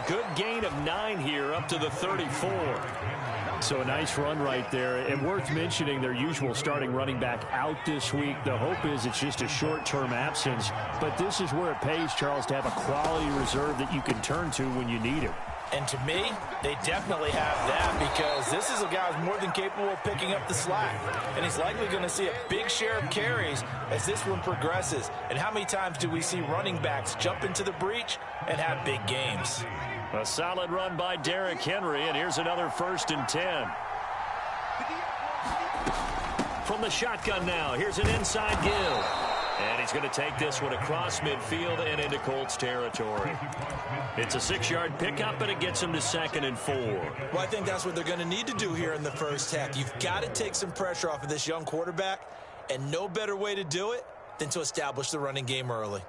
good gain of 9 here up to the 34. So a nice run right there. And worth mentioning their usual starting running back out this week. The hope is it's just a short-term absence. But this is where it pays, Charles, to have a quality reserve that you can turn to when you need it. And to me, they definitely have that because this is a guy who's more than capable of picking up the slack. And he's likely going to see a big share of carries as this one progresses. And how many times do we see running backs jump into the breach and have big games? A solid run by Derrick Henry, and here's another 1st and 10. From the shotgun now, here's an inside give. And he's going to take this one across midfield and into Colts territory. It's a 6-yard pickup, and it gets him to 2nd and 4. Well, I think that's what they're going to need to do here in the first half. You've got to take some pressure off of this young quarterback, and no better way to do it than to establish the running game early.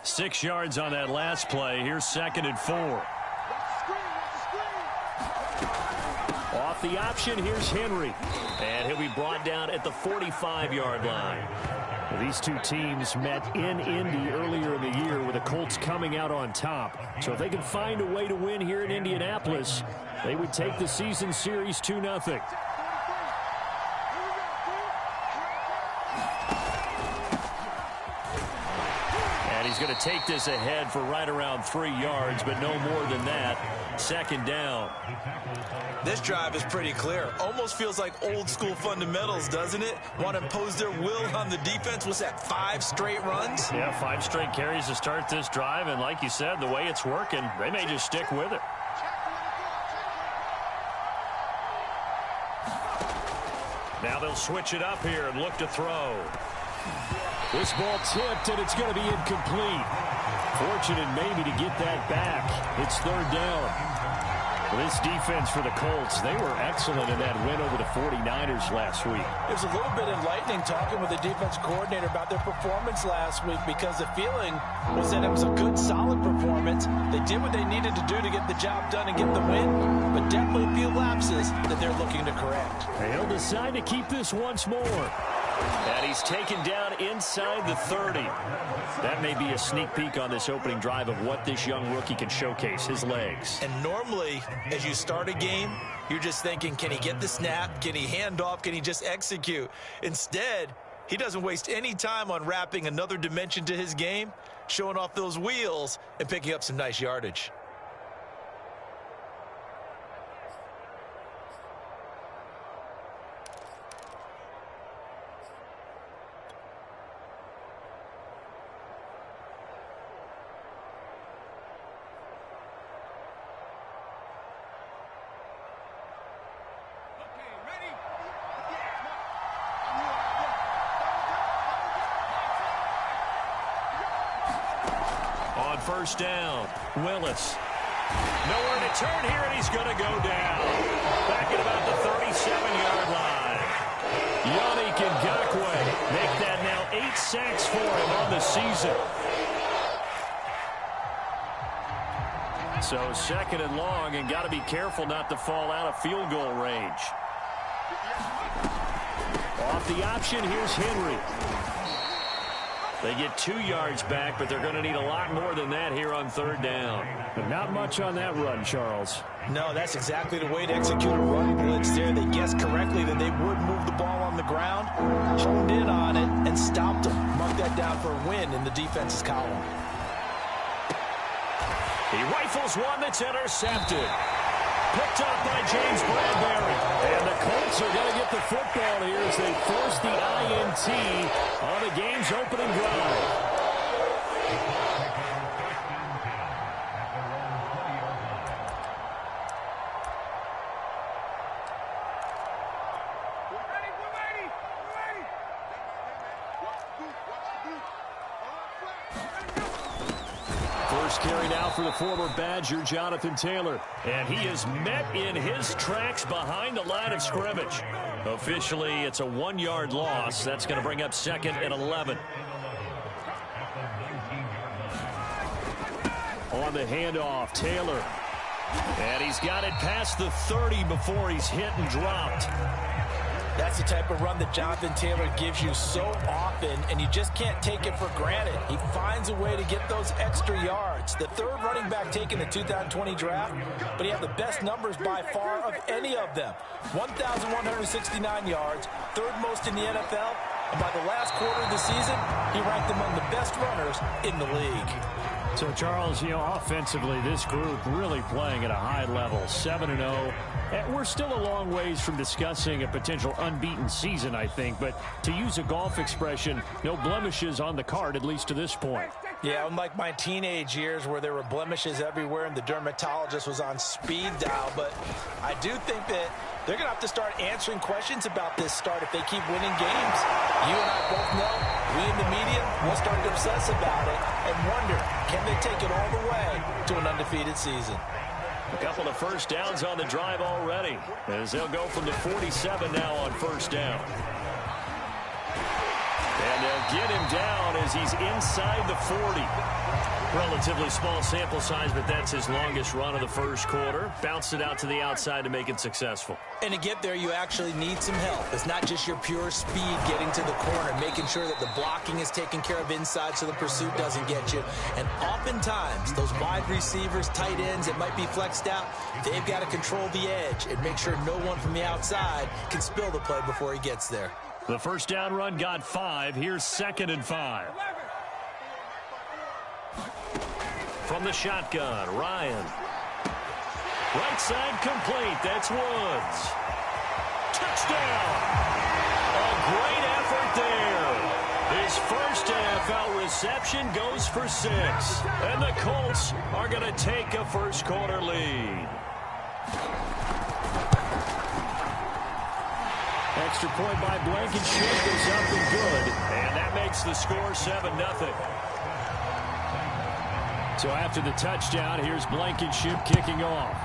Six yards on that last play. Here's 2nd and 4. Off the option, here's Henry. And he'll be brought down at the 45-yard line. Well, these two teams met in Indy earlier in the year with the Colts coming out on top. So if they can find a way to win here in Indianapolis, they would take the season series 2-0. He's going to take this ahead for right around 3 yards, but no more than that. 2nd down. This drive is pretty clear. Almost feels like old school fundamentals, doesn't it? Want to impose their will on the defense. What's that, 5 straight runs? Yeah, 5 straight carries to start this drive. And like you said, the way it's working, they may just stick with it. Now they'll switch it up here and look to throw. This ball tipped, and it's going to be incomplete. Fortunate maybe to get that back. It's 3rd down. Well, this defense for the Colts, they were excellent in that win over the 49ers last week. It was a little bit enlightening talking with the defense coordinator about their performance last week because the feeling was that it was a good, solid performance. They did what they needed to do to get the job done and get the win, but definitely a few lapses that they're looking to correct. They'll decide to keep this once more. And he's taken down inside the 30. That may be a sneak peek on this opening drive of what this young rookie can showcase, his legs. And normally, as you start a game, you're just thinking, can he get the snap? Can he hand off? Can he just execute? Instead, he doesn't waste any time on wrapping another dimension to his game, showing off those wheels, and picking up some nice yardage. First down, Willis. Nowhere to turn here, and he's going to go down. Back at about the 37-yard line. Yannick Ngakoue make that now 8 sacks for him on the season. So 2nd and long, and got to be careful not to fall out of field goal range. Off the option, here's Henry. They get 2 yards back, but they're going to need a lot more than that here on 3rd down. But not much on that run, Charles. No, that's exactly the way to execute a run blitz there. They guessed correctly that they would move the ball on the ground, honed in on it, and stopped them. Mark that down for a win in the defense's column. He rifles one that's intercepted. Picked up by James Bradbury. And the Colts are going to get the football here as they force the INT on the game's opening drive. First carry now for the former Badger, Jonathan Taylor. And he is met in his tracks behind the line of scrimmage. Officially, it's a 1-yard loss. That's going to bring up 2nd and 11. On the handoff, Taylor. And he's got it past the 30 before he's hit and dropped. That's the type of run that Jonathan Taylor gives you so often, and you just can't take it for granted. He finds a way to get those extra yards. The third running back taken in the 2020 draft, but he had the best numbers by far of any of them. 1,169 yards, third most in the NFL, and by the last quarter of the season, he ranked among the best runners in the league. So, Charles, offensively, this group really playing at a high level, 7-0. We're still a long ways from discussing a potential unbeaten season, I think. But to use a golf expression, no blemishes on the card, at least to this point. Yeah, unlike my teenage years where there were blemishes everywhere and the dermatologist was on speed dial. But I do think that they're going to have to start answering questions about this start if they keep winning games. You and I both know, we in the media will start to obsess about it and wonder, can they take it all the way to an undefeated season? A couple of first downs on the drive already, as they'll go from the 47 now on first down. And they'll get him down as he's inside the 40. Relatively small sample size, but that's his longest run of the first quarter. Bounced it out to the outside to make it successful. And to get there, you actually need some help. It's not just your pure speed getting to the corner, making sure that the blocking is taken care of inside so the pursuit doesn't get you. And oftentimes, those wide receivers, tight ends that might be flexed out, they've got to control the edge and make sure no one from the outside can spill the play before he gets there. The first down run got 5. Here's 2nd and 5. From the shotgun, Ryan. Right side complete. That's Woods. Touchdown. A great effort there. His first NFL reception goes for 6. And the Colts are going to take a first quarter lead. Extra point by Blankenship is up and good. And that makes the score 7-0. So after the touchdown, here's Blankenship kicking off.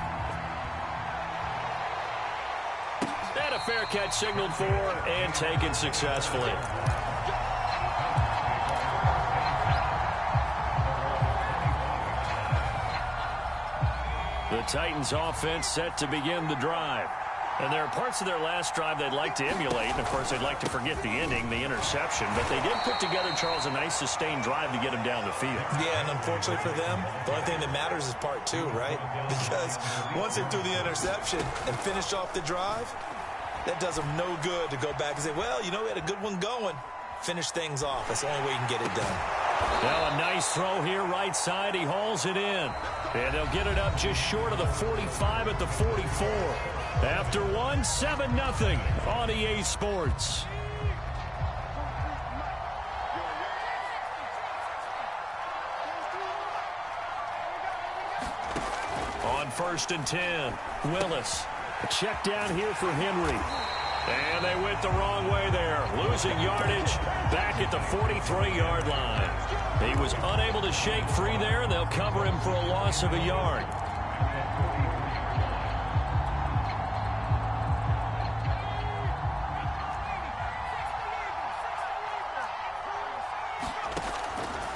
And a fair catch signaled for and taken successfully. The Titans offense set to begin the drive. And there are parts of their last drive they'd like to emulate. And, of course, they'd like to forget the ending, the interception. But they did put together, Charles, a nice sustained drive to get him down the field. Yeah, and unfortunately for them, the only thing that matters is part 2, right? Because once they threw the interception and finished off the drive, that does them no good to go back and say, well, you know, we had a good one going. Finish things off. That's the only way you can get it done. Now a nice throw here, right side. He hauls it in. And they'll get it up just short of the 45 at the 44. After 7-0 on EA Sports. On 1st and 10, Willis. A check down here for Henry. And they went the wrong way there, losing yardage back at the 43-yard line. He was unable to shake free there, and they'll cover him for a loss of a yard.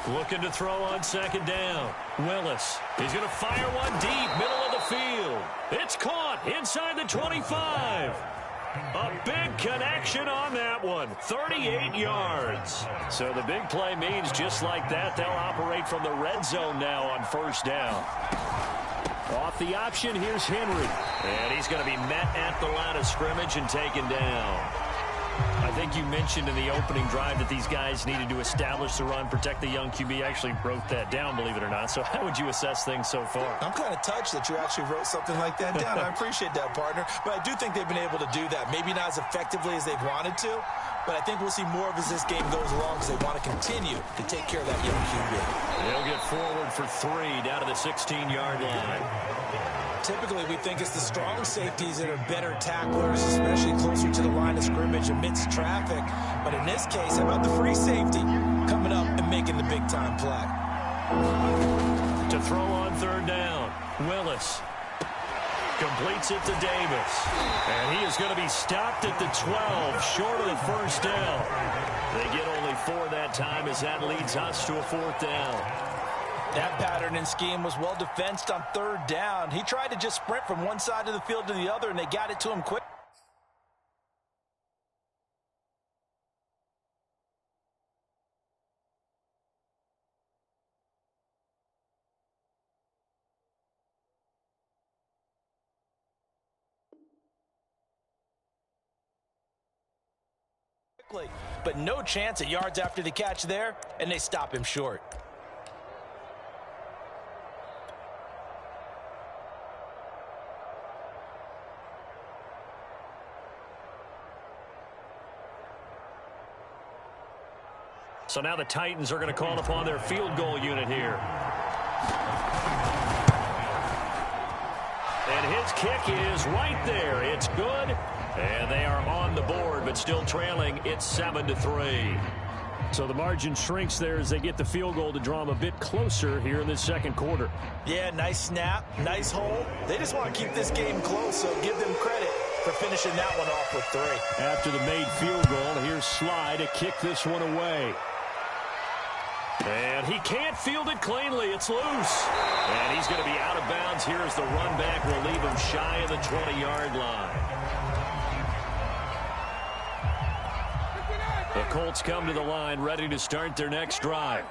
Looking to throw on 2nd down. Willis. He's going to fire one deep, middle of the field. It's caught inside the 25. A big connection on that one. 38 yards. So the big play means just like that, they'll operate from the red zone now on 1st down. Off the option, here's Henry. And he's going to be met at the line of scrimmage and taken down. I think you mentioned in the opening drive that these guys needed to establish the run, protect the young QB. Actually wrote that down, believe it or not. So how would you assess things so far? I'm kind of touched that you actually wrote something like that down. I appreciate that, partner. But I do think they've been able to do that. Maybe not as effectively as they've wanted to, but I think we'll see more of as this game goes along because they want to continue to take care of that young QB. They'll get forward for 3 down to the 16-yard line. Typically, we think it's the strong safeties that are better tacklers, especially closer to the line of scrimmage amidst traffic. But in this case, how about the free safety coming up and making the big-time play? To throw on 3rd down, Willis completes it to Davis. And he is going to be stopped at the 12, short of the 1st down. They get only 4 that time as that leads us to a 4th down. That pattern and scheme was well defensed on 3rd down. He tried to just sprint from one side of the field to the other, and they got it to him quick. quickly, but no chance at yards after the catch there, and they stop him short. So now the Titans are going to call upon their field goal unit here. And his kick is right there. It's good. And they are on the board, but still trailing. It's 7-3. So the margin shrinks there as they get the field goal to draw them a bit closer here in this second quarter. Yeah, nice snap, nice hold. They just want to keep this game close, so give them credit for finishing that one off with 3. After the made field goal, here's Sly to kick this one away. And he can't field it cleanly. It's loose. And he's going to be out of bounds here as the run back will leave him shy of the 20-yard line. The Colts come to the line ready to start their next drive.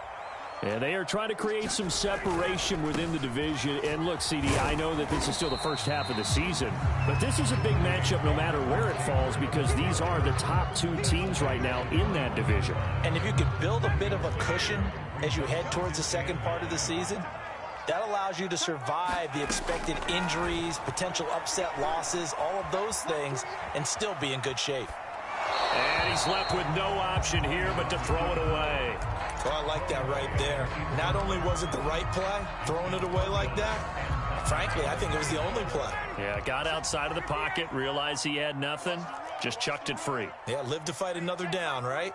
And they are trying to create some separation within the division. And look, CD, I know that this is still the first half of the season, but this is a big matchup no matter where it falls because these are the top 2 teams right now in that division. And if you can build a bit of a cushion as you head towards the second part of the season, that allows you to survive the expected injuries, potential upset losses, all of those things, and still be in good shape. And he's left with no option here but to throw it away. Oh, I like that right there. Not only was it the right play, throwing it away like that, frankly, I think it was the only play. Yeah, got outside of the pocket, realized he had nothing, just chucked it free. Yeah, live to fight another down, right?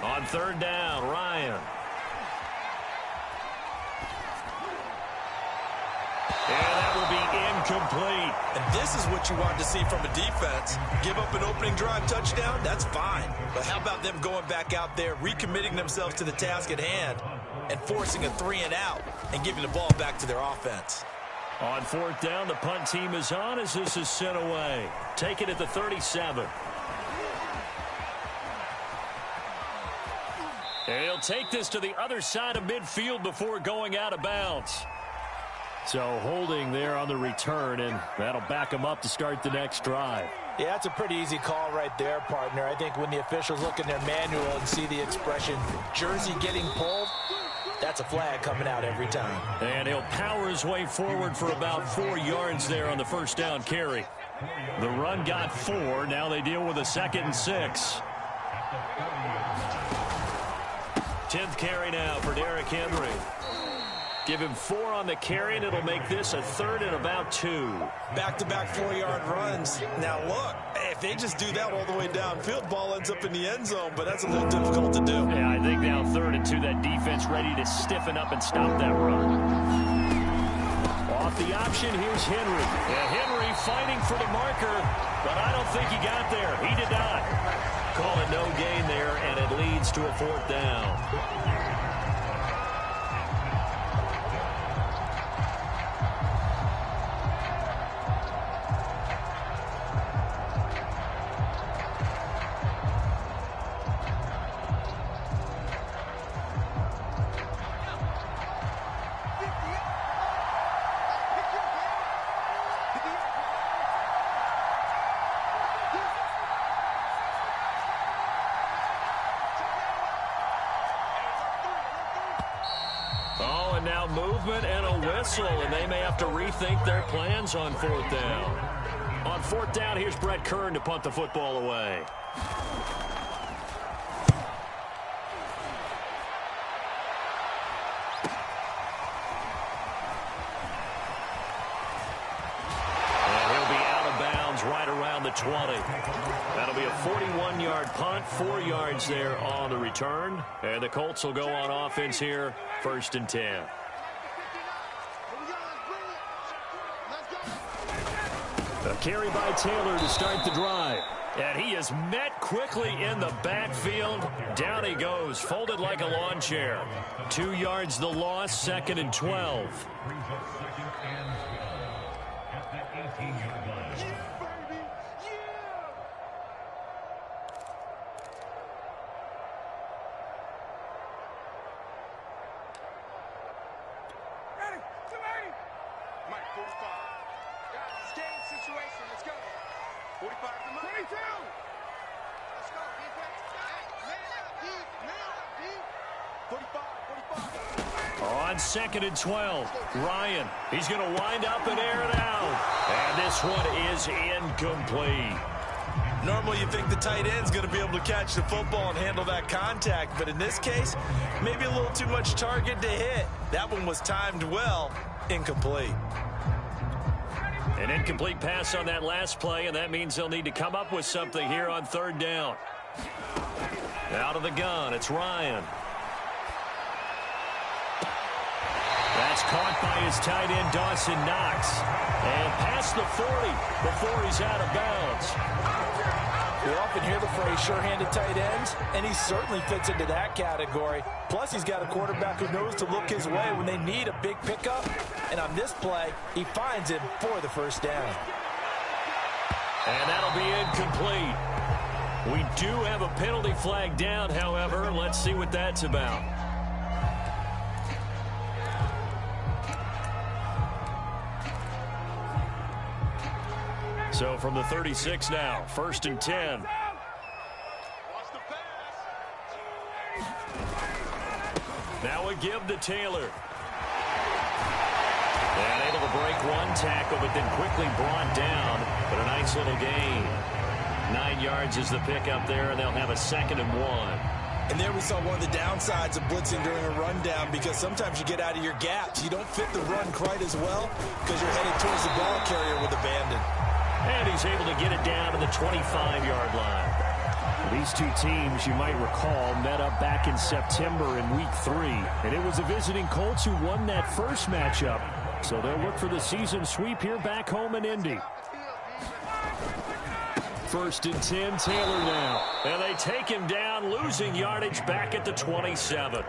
On 3rd down, Ryan. And that will be incomplete. And this is what you want to see from a defense. Give up an opening drive touchdown, that's fine. But how about them going back out there, recommitting themselves to the task at hand, and forcing a 3-and-out and giving the ball back to their offense? On 4th down, the punt team is on as this is sent away. Take it at the 37. And he'll take this to the other side of midfield before going out of bounds. So holding there on the return, and that'll back him up to start the next drive. Yeah, that's a pretty easy call right there, partner. I think when the officials look in their manual and see the expression, jersey getting pulled, that's a flag coming out every time. And he'll power his way forward for about 4 yards there on the first down carry. The run got 4. Now they deal with a 2nd and 6. 10th carry now for Derrick Henry. Give him 4 on the carry, and it'll make this a 3rd and about 2. Back-to-back 4-yard runs. Now, look, if they just do that all the way downfield, ball ends up in the end zone, but that's a little difficult to do. Yeah, I think now 3rd and 2, that defense ready to stiffen up and stop that run. Off the option, here's Henry. And Henry fighting for the marker, but I don't think he got there. He did not. Call it no gain there, and it leads to a 4th down. Now movement and a whistle, and they may have to rethink their plans on 4th down. On 4th down, here's Brett Kern to punt the football away. And he'll be out of bounds right around the 20. That'll be a 41-yard punt, 4 yards there on the return. And the Colts will go on offense here, 1st and 10. A carry by Taylor to start the drive. And he is met quickly in the backfield. Down he goes, folded like a lawn chair. 2 yards the loss, 2nd and 12. Situation, let's go. On 2nd and 12, Ryan. He's going to wind up and air it out. And this one is incomplete. Normally you think the tight end's going to be able to catch the football and handle that contact, but in this case, maybe a little too much target to hit. That one was timed well, incomplete. An incomplete pass on that last play, and that means they'll need to come up with something here on 3rd down. Out of the gun, it's Ryan. That's caught by his tight end, Dawson Knox. And past the 40 before he's out of bounds. You often hear the phrase sure-handed tight ends, and he certainly fits into that category. Plus, he's got a quarterback who knows to look his way when they need a big pickup. And on this play, he finds him for the 1st down. And that'll be incomplete. We do have a penalty flag down, however. Let's see what that's about. So from the 36 now, 1st and 10. Now a give to Taylor. And able to break one tackle, but then quickly brought down. But a nice little gain. 9 yards is the pickup there, and they'll have a 2nd and 1. And there we saw one of the downsides of blitzing during a rundown, because sometimes you get out of your gaps. You don't fit the run quite as well because you're headed towards the ball carrier with abandon. And he's able to get it down to the 25-yard line. These two teams, you might recall, met up back in September in Week 3. And it was the visiting Colts who won that first matchup. So they'll look for the season sweep here back home in Indy. 1st and 10, Taylor now. And they take him down, losing yardage back at the 27.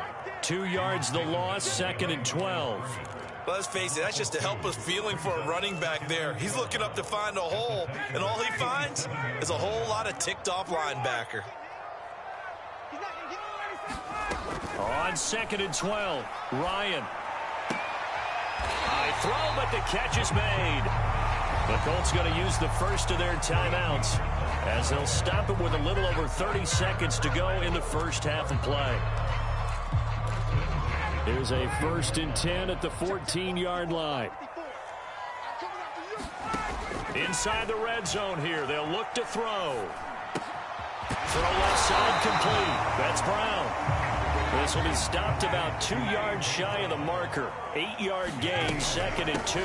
2 yards the loss, 2nd and 12. Let's face it, that's just a helpless feeling for a running back there. He's looking up to find a hole, and all he finds is a whole lot of ticked-off linebacker. On 2nd and 12, Ryan. High throw, but the catch is made. The Colts going to use the first of their timeouts as they'll stop it with a little over 30 seconds to go in the first half of play. Here's a 1st and 10 at the 14-yard line. Inside the red zone here, they'll look to throw. Throw left side complete. That's Brown. This will be stopped about 2 yards shy of the marker. 8-yard gain, 2nd and 2.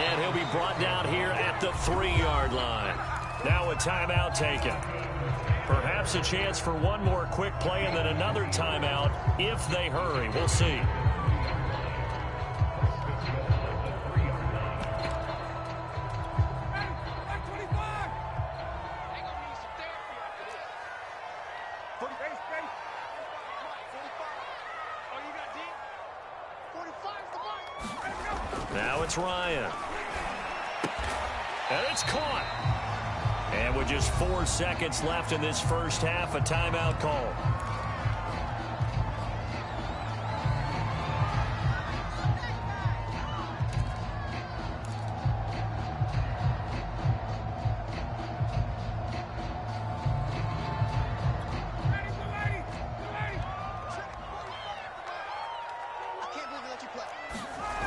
And he'll be brought down here at the 3-yard line. Now a timeout taken. Perhaps a chance for one more quick play and then another timeout if they hurry. We'll see. Now it's Ryan. And it's caught. And with just 4 seconds left in this first half, a timeout call.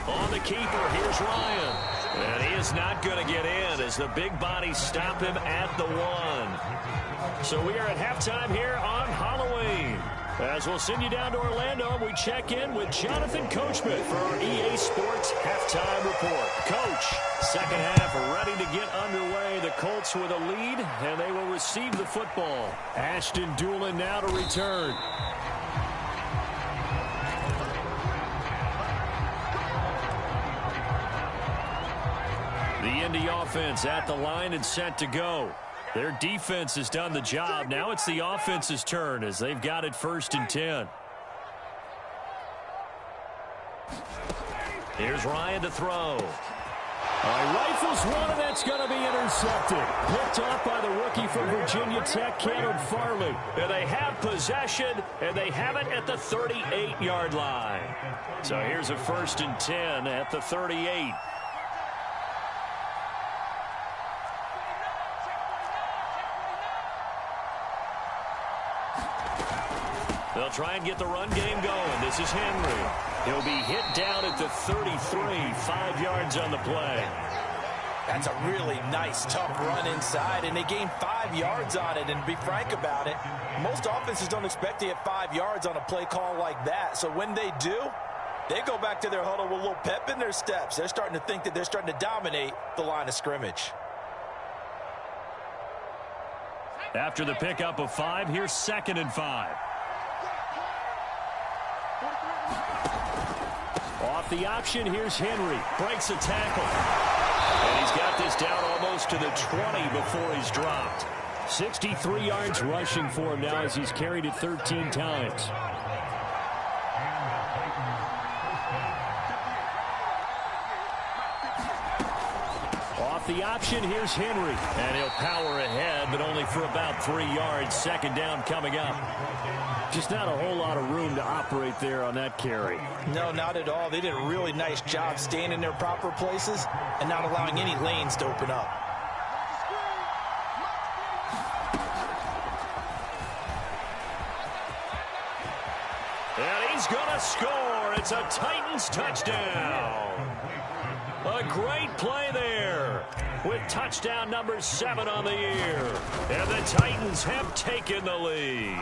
On the keeper, here's Ryan. And he is not going to get in as the big bodies stop him at the 1. So we are at halftime here on Halloween. As we'll send you down to Orlando, we check in with Jonathan Coachman for our EA Sports Halftime Report. Coach, second half ready to get underway. The Colts with a lead, and they will receive the football. Ashton Dulin now to return. The Indy offense at the line and set to go. Their defense has done the job. Now it's the offense's turn as they've got it 1st and 10. Here's Ryan to throw. Rifles one, and that's going to be intercepted. Picked off by the rookie from Virginia Tech, Caleb Farley. And they have possession, and they have it at the 38-yard line. So here's a 1st and 10 at the 38. They'll try and get the run game going. This is Henry. He'll be hit down at the 33, 5 yards on the play. That's a really nice, tough run inside, and they gained 5 yards on it. And to be frank about it, most offenses don't expect to get 5 yards on a play call like that. So when they do, they go back to their huddle with a little pep in their steps. They're starting to think that they're starting to dominate the line of scrimmage. After the pickup of 5, here's 2nd and 5. Off the option, here's Henry. Breaks a tackle. And he's got this down almost to the 20 before he's dropped. 63 yards rushing for him now as he's carried it 13 times. Off the option, here's Henry. And he'll power ahead, but only for about 3 yards. 2nd down coming up. Just not a whole lot of room to operate there on that carry. No, not at all. They did a really nice job staying in their proper places and not allowing any lanes to open up. And he's going to score. It's a Titans touchdown. A great play there with touchdown number 7 on the year. And the Titans have taken the lead.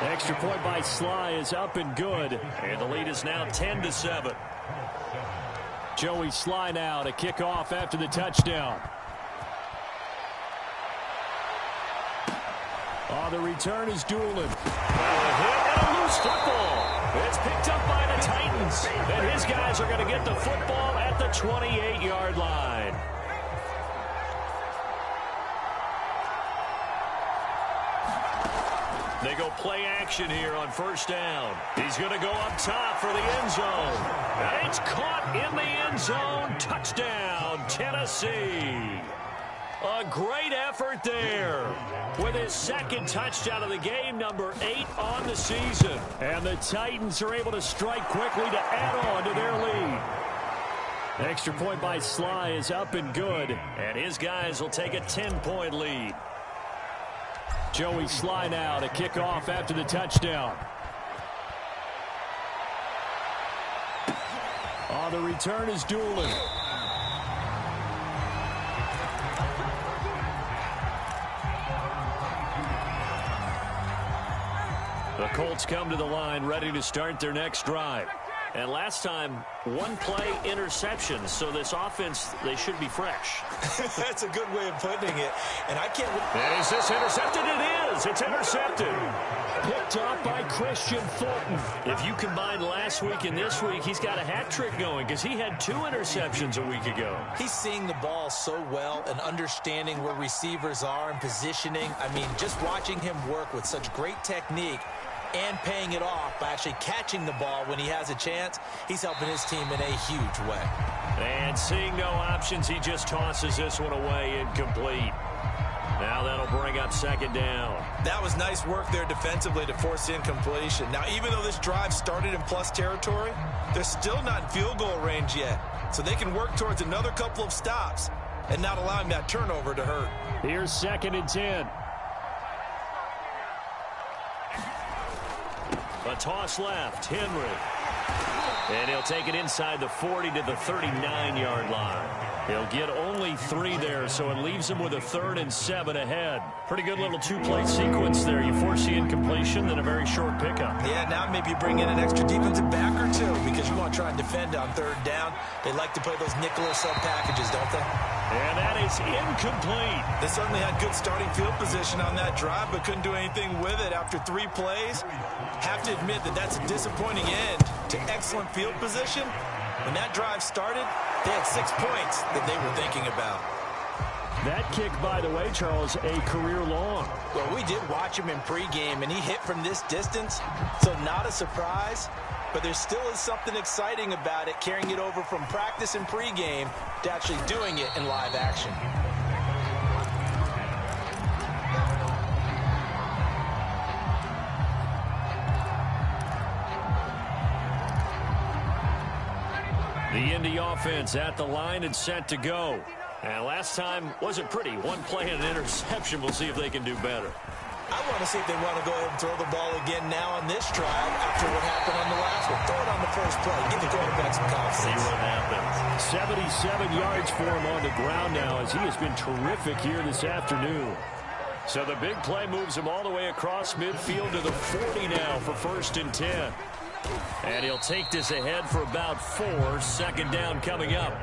Extra point by Sly is up and good. And the lead is now 10-7. Joey Sly now to kick off after the touchdown. On the return is Doolin. A hit and a loose football. It's picked up by the Titans. And his guys are going to get the football at the 28-yard line. They go play action here on 1st down. He's going to go up top for the end zone. And it's caught in the end zone. Touchdown, Tennessee. A great effort there with his 2nd touchdown of the game, number 8 on the season. And the Titans are able to strike quickly to add on to their lead. Extra point by Sly is up and good. And his guys will take a 10-point lead. Joey Sly now to kick off after the touchdown. On the return is Doolin. The Colts come to the line ready to start their next drive. And last time, 1 play interception. So this offense, they should be fresh. That's a good way of putting it. And I can't... And is this intercepted? It is. It's intercepted. Picked up by Christian Fulton. If you combine last week and this week, he's got a hat trick going because he had 2 interceptions a week ago. He's seeing the ball so well and understanding where receivers are and positioning. I mean, just watching him work with such great technique and paying it off by actually catching the ball when he has a chance, he's helping his team in a huge way. And seeing no options, he just tosses this one away incomplete. Now that'll bring up 2nd down. That was nice work there defensively to force incompletion. Now, even though this drive started in plus territory, they're still not in field goal range yet. So they can work towards another couple of stops and not allowing that turnover to hurt. Here's 2nd and 10. A toss left, Henry. And he'll take it inside the 40 to the 39-yard line. He'll get only 3 there, so it leaves him with a 3rd and 7 ahead. Pretty good little 2-play sequence there. You force the incompletion, then a very short pickup. Yeah, now maybe bring in an extra defensive back or 2 because you want to try and defend on 3rd down. They like to play those nickel or sub packages, don't they? And that is incomplete. They certainly had good starting field position on that drive, but couldn't do anything with it after 3 plays. Have to admit that that's a disappointing end to excellent field position. When that drive started, they had 6 points that they were thinking about. That kick, by the way, Charles, a career long. Well, we did watch him in pregame, and he hit from this distance, so not a surprise. But there still is something exciting about it, carrying it over from practice and pregame to actually doing it in live action. The Indy offense at the line and set to go. And last time wasn't pretty. 1 play and an interception. We'll see if they can do better. I want to see if they want to go ahead and throw the ball again now on this drive after what happened on the last one. Throw it on the first play. Give the quarterback some confidence. See what happens. 77 yards for him on the ground now as he has been terrific here this afternoon. So the big play moves him all the way across midfield to the 40 now for 1st and 10. And he'll take this ahead for about 4. 2nd down coming up.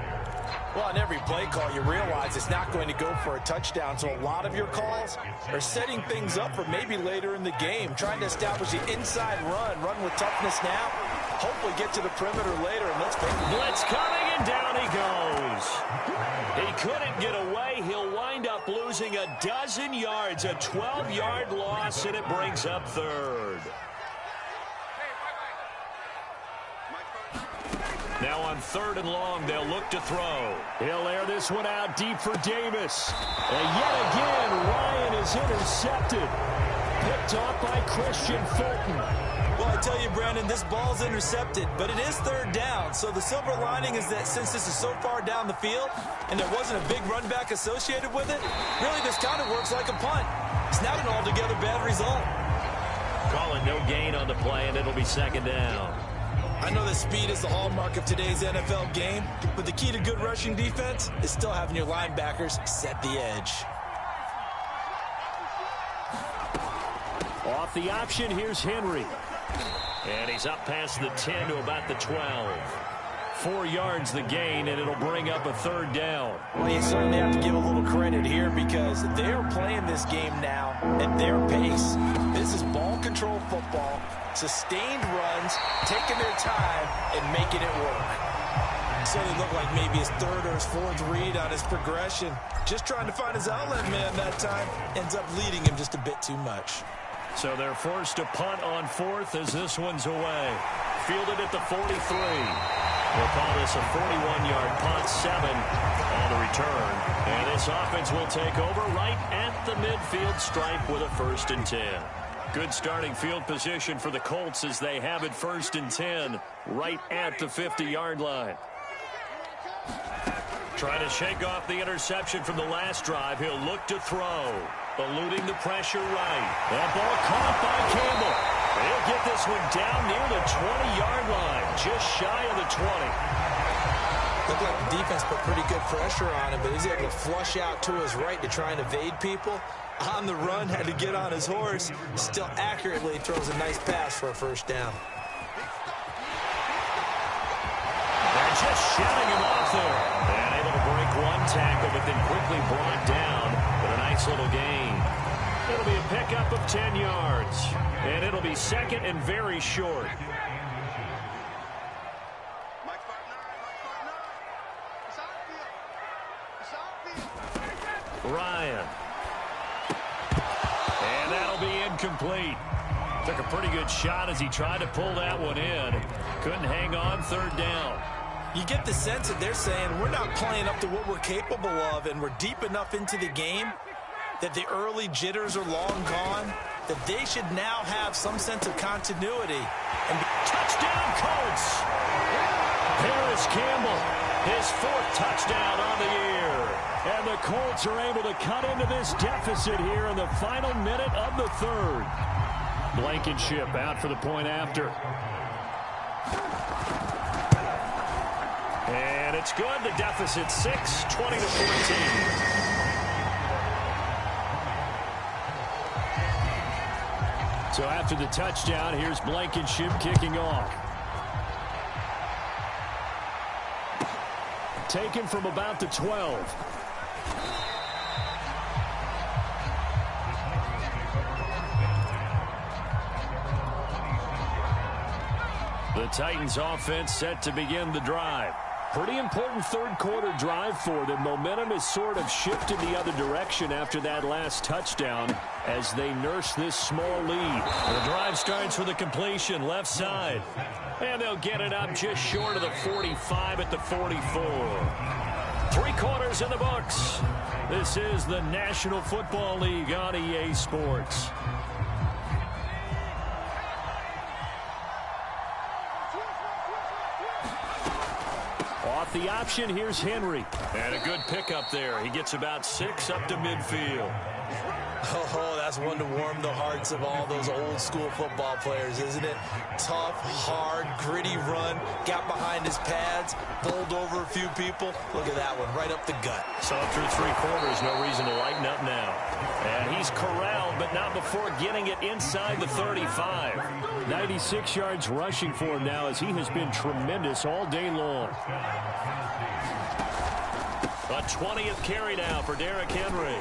Well, on every play call, you realize it's not going to go for a touchdown. So a lot of your calls are setting things up for maybe later in the game, trying to establish the inside run with toughness now. Hopefully get to the perimeter later, and let's go. Blitz coming, and down he goes. He couldn't get away. He'll wind up losing a dozen yards, a 12-yard loss, and it brings up 3rd. Now on 3rd and long, they'll look to throw. He'll air this one out deep for Davis. And yet again, Ryan is intercepted. Picked off by Christian Fulton. Well, I tell you, Brandon, this ball's intercepted, but it is 3rd down. So the silver lining is that since this is so far down the field and there wasn't a big run back associated with it, really this kind of works like a punt. It's not an altogether bad result. Calling no gain on the play, and it'll be 2nd down. I know that speed is the hallmark of today's NFL game, but the key to good rushing defense is still having your linebackers set the edge. Off the option, here's Henry. And he's up past the 10 to about the 12. 4 yards the gain, and it'll bring up a 3rd down. Well, you certainly have to give a little credit here because they're playing this game now at their pace. This is ball control football, sustained runs, taking their time, and making it work. So they look like maybe his 3rd or his 4th read on his progression. Just trying to find his outlet man that time. Ends up leading him just a bit too much. So they're forced to punt on 4th as this one's away. Fielded at the 43. We'll call this a 41-yard punt, 7 on the return. And this offense will take over right at the midfield stripe with a 1st and 10. Good starting field position for the Colts as they have it 1st and 10 right at the 50-yard line. Trying to shake off the interception from the last drive. He'll look to throw. Eluding the pressure right. That ball caught by Campbell. He'll get this one down near the 20-yard line, just shy of the 20. Looked like the defense put pretty good pressure on him, but he's able to flush out to his right to try and evade people. On the run, had to get on his horse. Still accurately throws a nice pass for a 1st down. They're just shutting him off there. And able to break one tackle, but then quickly brought down. But a nice little gain. It'll be a pickup of 10 yards. And it'll be 2nd and very short. Ryan. And that'll be incomplete. Took a pretty good shot as he tried to pull that one in. Couldn't hang on, 3rd down. You get the sense that they're saying we're not playing up to what we're capable of, and we're deep enough into the game that the early jitters are long gone, that they should now have some sense of continuity. And touchdown, Colts! Paris Campbell, his 4th touchdown on the year. And the Colts are able to cut into this deficit here in the final minute of the 3rd. Blankenship out for the point after. And it's good. The deficit 6, 20-14. So after the touchdown, here's Blankenship kicking off. Taken from about the 12. The Titans offense set to begin the drive. Pretty important 3rd quarter drive for them. Momentum has sort of shifted the other direction after that last touchdown as they nurse this small lead. The drive starts with a completion left side. And they'll get it up just short of the 45 at the 44. 3 quarters in the books. This is the National Football League on EA Sports. the option. Here's Henry. And a good pickup there. He gets about 6 up to midfield. Oh, that's one to warm the hearts of all those old school football players, isn't it? Tough, hard, gritty run, got behind his pads, bowled over a few people. Look at that one, right up the gut. So through 3 quarters, no reason to lighten up now. And he's corralled, but not before getting it inside the 35. 96 yards rushing for him now as he has been tremendous all day long. A 20th carry now for Derrick Henry.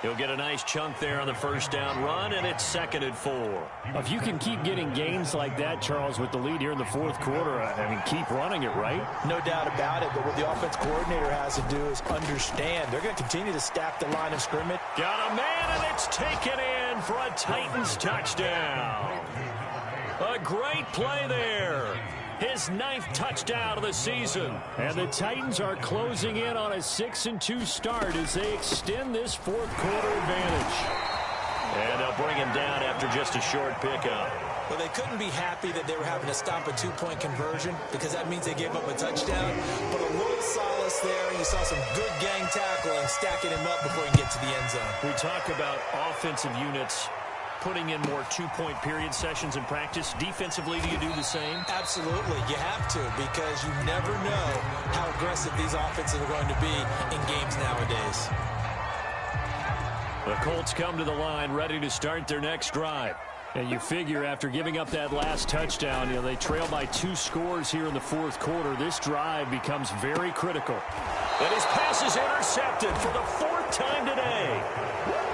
He'll get a nice chunk there on the first down run, and it's 2nd and 4. If you can keep getting gains like that, Charles, with the lead here in the 4th quarter, I mean, keep running it, right? No doubt about it, but what the offense coordinator has to do is understand. They're going to continue to stack the line of scrimmage. Got a man, and it's taken in for a Titans touchdown. A great play there. His 9th touchdown of the season. And the Titans are closing in on a 6-2 start as they extend this 4th quarter advantage. And they'll bring him down after just a short pickup. Well, they couldn't be happy that they were having to stop a 2-point conversion because that means they gave up a touchdown. But a little solace there. You saw some good gang tackling, stacking him up before he can get to the end zone. We talk about offensive units putting in more 2-point period sessions in practice. Defensively, do you do the same? Absolutely. You have to, because you never know how aggressive these offenses are going to be in games nowadays. The Colts come to the line ready to start their next drive. And you figure after giving up that last touchdown, they trail by 2 scores here in the 4th quarter. This drive becomes very critical. And his pass is intercepted for the 4th time today.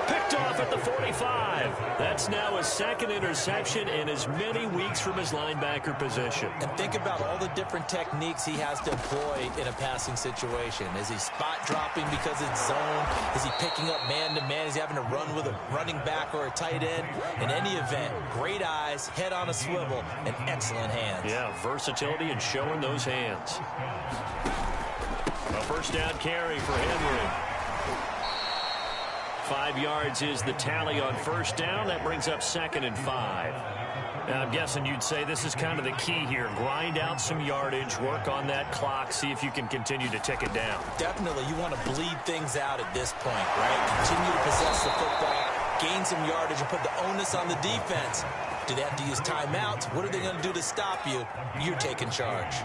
Picked off at the 45. That's now his 2nd interception in as many weeks from his linebacker position. And think about all the different techniques he has to employ in a passing situation. Is he spot dropping because it's zone? Is he picking up man-to-man? Is he having to run with a running back or a tight end? In any event, great eyes, head on a swivel, and excellent hands. Yeah, versatility and showing those hands. A first down carry for Henry. 5 yards is the tally on first down. That brings up 2nd and 5. Now, I'm guessing you'd say this is kind of the key here. Grind out some yardage, work on that clock, see if you can continue to tick it down. Definitely, you want to bleed things out at this point, right? Continue to possess the football, gain some yardage, and put the onus on the defense. Do they have to use timeouts? What are they going to do to stop you? You're taking charge.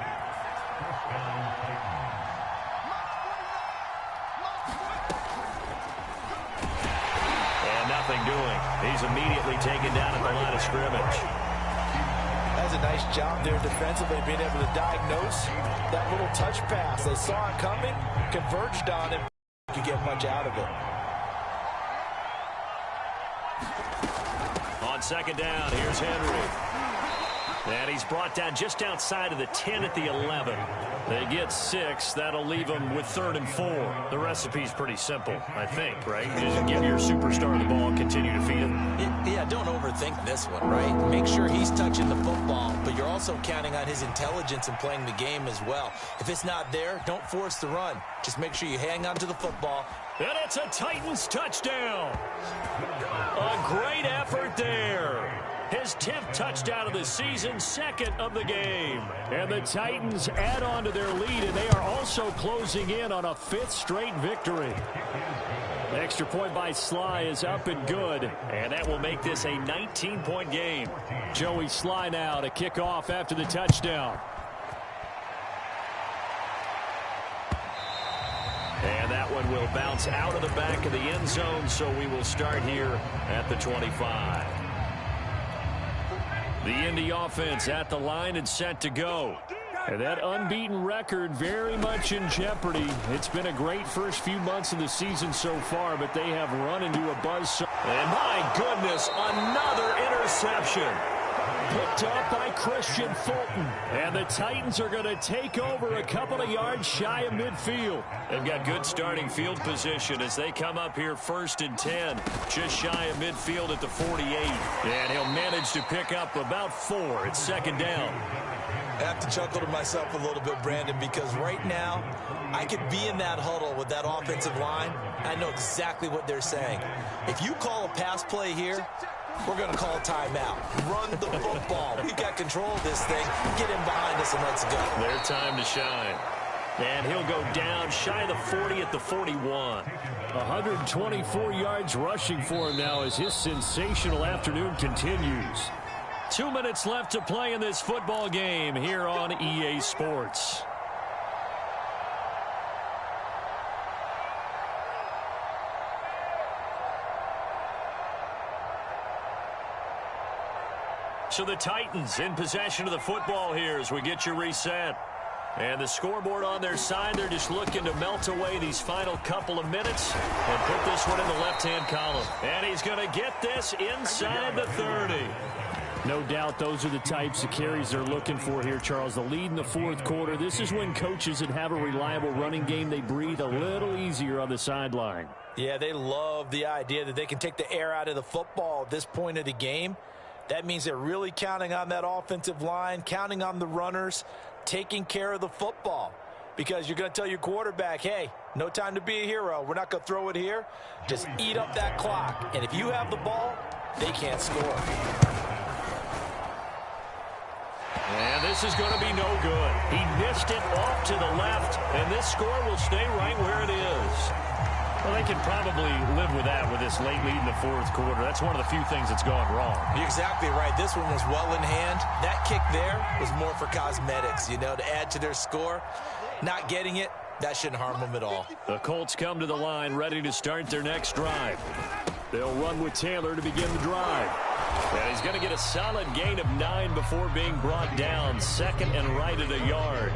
Nothing doing. He's immediately taken down at the line of scrimmage. That's a nice job there defensively, being able to diagnose that little touch pass. They saw it coming, converged on him. Could get much out of it. On 2nd down, here's Henry. And he's brought down just outside of the 10 at the 11. They get 6. That'll leave them with 3rd and 4. The recipe's pretty simple, I think, right? You just give your superstar the ball, continue to feed him. Yeah, don't overthink this one, right? Make sure he's touching the football, but you're also counting on his intelligence in playing the game as well. If it's not there, don't force the run. Just make sure you hang on to the football. And it's a Titans touchdown. A great effort there. His 10th touchdown of the season, 2nd of the game. And the Titans add on to their lead, and they are also closing in on a 5th straight victory. Extra point by Sly is up and good. And that will make this a 19-point game. Joey Sly now to kick off after the touchdown. And that one will bounce out of the back of the end zone, so we will start here at the 25. The Indy offense at the line and set to go. And that unbeaten record very much in jeopardy. It's been a great first few months of the season so far, but they have run into a buzzsaw. And my goodness, another interception. Picked up by Christian Fulton. And the Titans are going to take over a couple of yards shy of midfield. They've got good starting field position as they come up here 1st and 10. Just shy of midfield at the 48. And he'll manage to pick up about 4. It's 2nd down. I have to chuckle to myself a little bit, Brandon, because right now I could be in that huddle with that offensive line. I know exactly what they're saying. If you call a pass play here, we're going to call a timeout. Run the football. We got control of this thing. Get him behind us and let's go. Their time to shine. And he'll go down shy of the 40 at the 41. 124 yards rushing for him now as his sensational afternoon continues. 2 minutes left to play in this football game here on EA Sports. So the Titans in possession of the football here as we get you reset. And the scoreboard on their side, they're just looking to melt away these final couple of minutes and put this one in the left-hand column. And he's going to get this inside the 30. No doubt those are the types of carries they're looking for here, Charles. The lead in the fourth quarter. This is when coaches that have a reliable running game, they breathe a little easier on the sideline. Yeah, they love the idea that they can take the air out of the football at this point of the game. That means they're really counting on that offensive line, counting on the runners, taking care of the football. Because you're going to tell your quarterback, hey, no time to be a hero. We're not going to throw it here. Just eat up that clock. And if you have the ball, they can't score. And this is going to be no good. He missed it off to the left, and this score will stay right where it is. Well, they can probably live with that with this late lead in the fourth quarter. That's one of the few things that's gone wrong. You're exactly right. This one was well in hand. That kick there was more for cosmetics, you know, to add to their score. Not getting it, that shouldn't harm them at all. The Colts come to the line ready to start their next drive. They'll run with Taylor to begin the drive. And he's going to get a solid gain of 9 before being brought down. Second and right at a yard.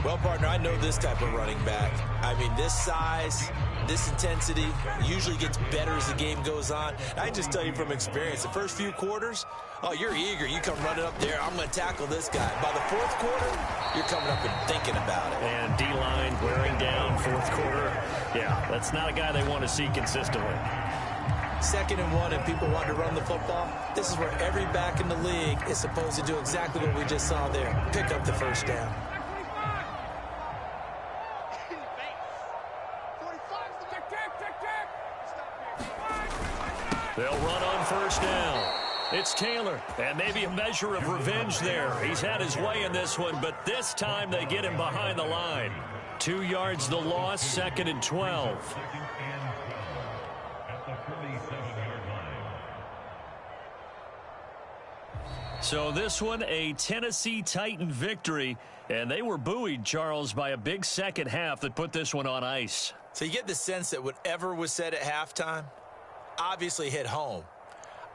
Well, partner, I know this type of running back. I mean, this size, this intensity usually gets better as the game goes on. I just tell you from experience, the first few quarters, oh, you're eager. You come running up there, I'm going to tackle this guy. By the fourth quarter, you're coming up and thinking about it. And D-line wearing down fourth quarter. Yeah, that's not a guy they want to see consistently. 2nd and 1 and people want to run the football. This is where every back in the league is supposed to do exactly what we just saw there. Pick up the first down. They'll run on first down. It's Taylor, and maybe a measure of revenge there. He's had his way in this one, but this time they get him behind the line. 2 yards the loss, 2nd and 12. So this one, a Tennessee Titan victory, and they were buoyed, Charles, by a big second half that put this one on ice. So you get the sense that whatever was said at halftime obviously hit home.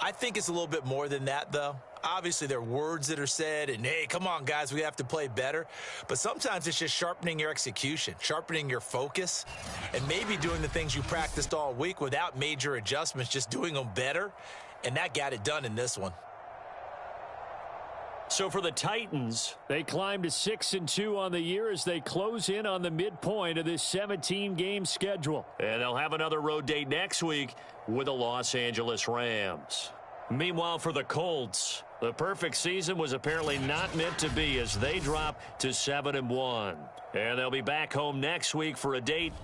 I think it's a little bit more than that, though. Obviously, there are words that are said, and, hey, come on, guys, we have to play better. But sometimes it's just sharpening your execution, sharpening your focus, and maybe doing the things you practiced all week without major adjustments, just doing them better. And that got it done in this one. So for the Titans, they climb to 6-2 on the year as they close in on the midpoint of this 17-game schedule. And they'll have another road date next week with the Los Angeles Rams. Meanwhile, for the Colts, the perfect season was apparently not meant to be as they drop to 7-1. And they'll be back home next week for a date